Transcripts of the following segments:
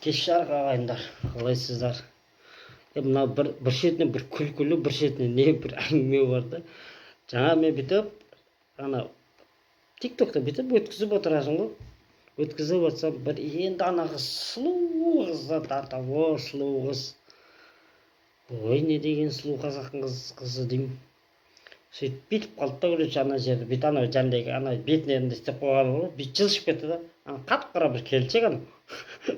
Кеш жарық ағайындар, қалайсыздар? Мына бір шетінен бір күлкілі, бір шетінен не бір әңгіме бар да. Жаңа мен бүйтіп, ана тиктокта бүйтіп өткізіп отырасың ғой. Өткізіп отырсам, бір енді ана қыз сұлу қыз да тарта, о сұлу қыз. Ой, не деген сұлу қазақтың қызы деймін. Сөйтіп бүйтіп қалды да, короче, ана жерде бүйтіп ана жанындағы ана бетіне істеп қойған ғой, бүйтіп жылышып кетті да. Ана қап-қара бір келіншек ана.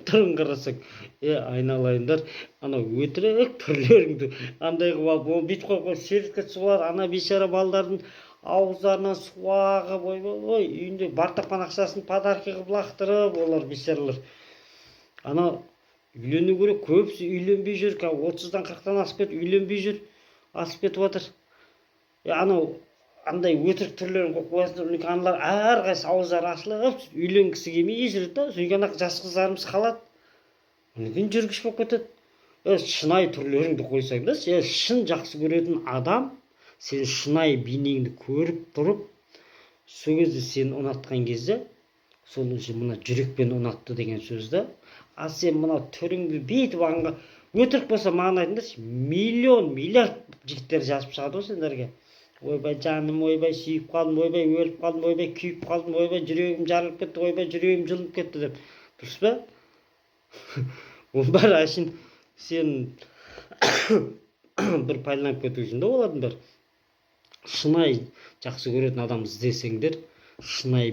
Түрін қарасаң, айналайындар, ана өтірік түрлеріңді андай қылып алып, ол бүйтіп қойып серікке түсіп алады, ана бейшара балалардың ауыздарынан су ағып, ой, үйінде бар тапқан ақшасын подарка қылып лақтырып, олар бейшаралар. Ана үйлену керек, көбісі үйленбей жүр, 30-дан 40-тан асып кетіп үйленбей жүр, асып кетіп жатыр. Анау андай өтірік түрлерін қойып қоясыңдар, аналар әрқайсысы ауыздары ашылып үйленгісі келмей жүреді да, содан жас қыздарымыз қалады. Мүмкін жүргіш болып кетеді. Шынайы түрлеріңді қойсаң да, сен шын жақсы көретін адам, сен шынайы бейнеңді көріп тұрып, сол кезде сені ұнатқан кезде, сол мына жүрекпен ұнатты деген сөз да. А сен мына түріңді бүйтіп аңға өтірік болса маған айтыңдаршы, миллион, миллиард жігіттер жазып шығады ғой сендерге. Ойбай жаным, ойбай сүйіп қалдым, ойбай өліп қалдым, ойбай күйіп қалдым, ойбай жүрегім жарылып кетті, ойбай жүрегім жылынып кетті деп. Дұрыс па? Ол бәрі әшейін сен бір пайдаланып кету үшін де олардың бәрі. Шынайы жақсы көретін адам іздесеңдер, шынайы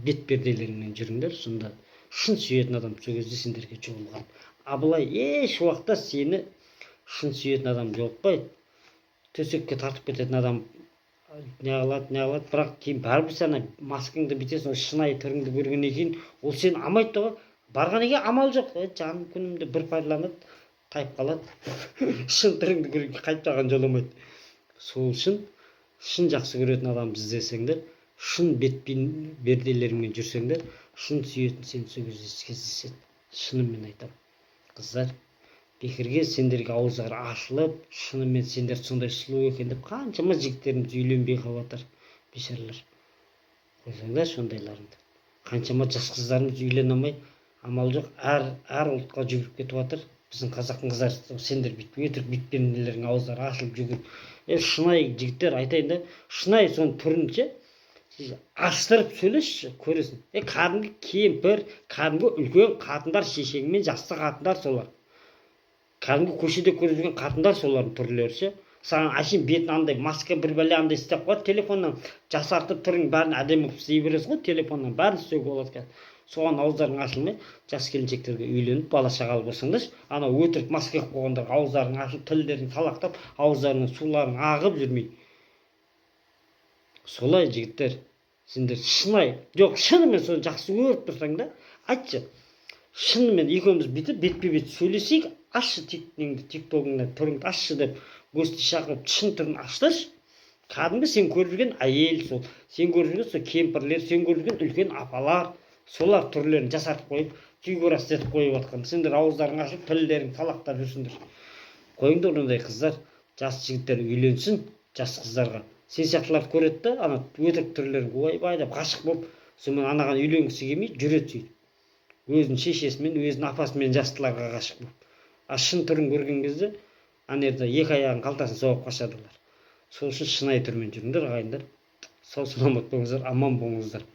бетперделеріңмен жүріңдер, сонда шын сүйетін адам сол кезде сендерге жолығады. А былай еш уақытта сені шын сүйетін адам жолықпайды. Төсекке тартып кететін адам не қылады, бірақ кейін бәрібір сен маскаңды бүйтесің, шынайы түріңді көргеннен кейін ол сені алмайды да ғой. Барғаннан кейін амал жоқ, жаным күнімді бір пайдаланады, тайып қалады. Шын түріңді көргеннен қайтпаған жоламайды. Сол үшін шын жақсы көретін адамды іздесеңдер, шын бетперделеріңмен жүрсеңдер, шын сүйетін сен сол кезде кездеседі. Шынымен айтамын, қыздар. Бекерге сендерге ауыздары ашылып, шынымен сендер сондай сұлу екен деп қаншама жігіттеріміз үйленбей қалып жатыр, бейшаралар. Қойсаңдар сондайларыңды. Қаншама жас қыздарымыз үйлене алмай, амал жоқ, әр ұлтқа жүгіріп кетіп жатыр. Біздің қазақтың қыздары, сендер бүйтіп өтірік бетперделерің ауыздары ашылып жүгіріп. Шынайы жігіттер айтайын да, шынайы соның түрінше аштырып сөйлесші, көресің. Кәдімгі кемпір, кәдімгі үлкен қатындар, шешеңмен жасты қатындар солар. Кәдімгі көшеде көріп жүрген қатындар солардың түрлері ше. Саған әшейін бетін андай маска бір бәле андай істеп қойып, телефоннан жасартып түрің бәрін әдемі қылып істей бересің ғой, телефоннан бәрін істеуге болады екен. Соған ауыздарың ашылмай, жас келіншектерге үйленіп, бала шағалы болсаңдаршы, ана өтірік маска қылып қойғандарға ауыздарың ашылып, тілдерің талақтап, ауыздарынан суларың ағып жүрмей. Солай жігіттер, сендер шынайы, жоқ, шынымен соны жақсы көріп тұрсаң да, айтшы. Шынымен екеуміз бүйтіп бетпе-бет сөйлесейік, ашшы тиктогыңда түріңді ашшы деп гости шақырып шын түрін аштыршы. Кәдімгі сен көріп жүрген әйел сол, сен көріп жүрген сол кемпірлер, сен көріп жүрген үлкен апалар, солар түрлерін жасартып қойып, фигурасы етіп қойып жатқан. Сендер ауыздарың ашып, тілдерің талақтап жүрсіңдер. Қойыңдар ондай қыздар, жас жігіттер үйленсін, жас қыздарға. Сен сияқтыларды көреді да, ана өтірік түрлерін ойбай деп ғашық болып, сонымен анаған үйленгісі келмей жүреді сөйтіп. Өзінің шешесімен, өзінің апасымен жастыларға ғашық болып. А шын түрін көрген кезде, ана жерде екі аяғын қалтасын соғып қашадылар. Сол үшін шынайы түрмен жүріңдер ағайындар. Сау саламат болыңыздар, аман болыңыздар.